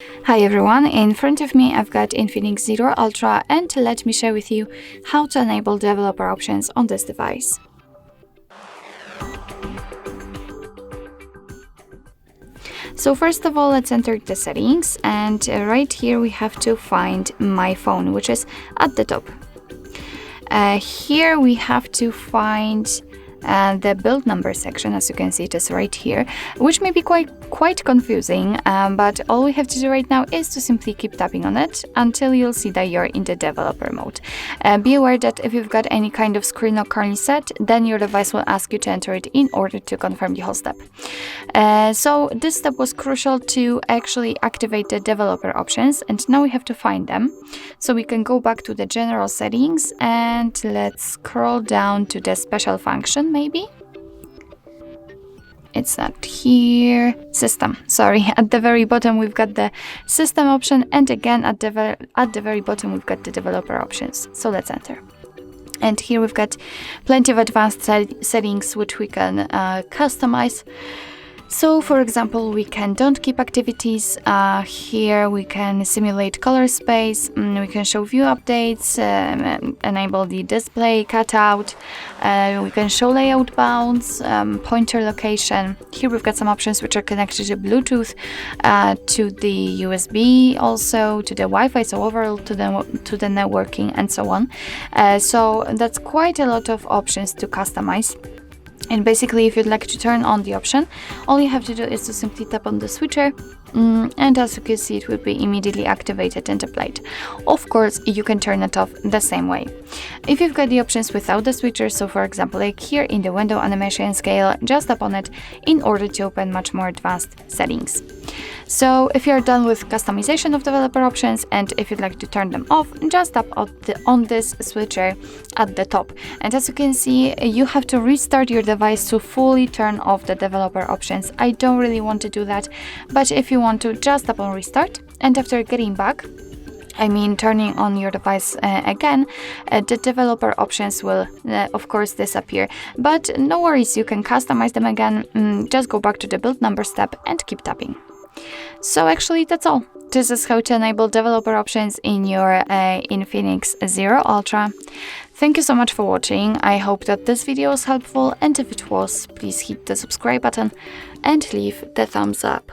Hi everyone, in front of me I've got Infinix Zero Ultra, and let me share with you how to enable developer options on this device. So first of all, let's enter the settings, and right here we have to find my phone, which is at the top. Here we have to find the build number section. As you can see, it is right here, which may be quite confusing, but all we have to do right now is to simply keep tapping on it until you'll see that you're in the developer mode. Be aware that if you've got any kind of screen lock currently set, then your device will ask you to enter it in order to confirm the whole step. So this step was crucial to actually activate the developer options, and now we have to find them. So we can go back to the general settings and let's scroll down to the special function. Maybe it's not here. System, sorry. At the very bottom we've got the system option, and again at the very bottom we've got the developer options. So let's enter. And here we've got plenty of advanced settings which we can customize. So for example, we can don't keep activities. Here we can simulate color space, we can show view updates, enable the display cutout, we can show layout bounds, pointer location. Here we've got some options which are connected to Bluetooth, to the USB, also to the Wi-Fi, so overall to the networking and so on. So that's quite a lot of options to customize. And basically, if you'd like to turn on the option, all you have to do is to simply tap on the switcher, and as you can see, it will be immediately activated and applied. Of course, you can turn it off the same way. If you've got the options without the switcher, so for example, like here in the window animation scale, just tap on it in order to open much more advanced settings. So if you're done with customization of developer options, and if you'd like to turn them off, just tap on this switcher at the top. And as you can see, you have to restart your device to fully turn off the developer options. I don't really want to do that, but if you want to, just tap on restart, and after getting back, turning on your device again, the developer options will of course disappear. But no worries, you can customize them again. Just go back to the build number step and keep tapping. So actually that's all. This is how to enable developer options in your Infinix Zero Ultra. Thank you so much for watching. I hope that this video was helpful, and if it was, please hit the subscribe button and leave the thumbs up.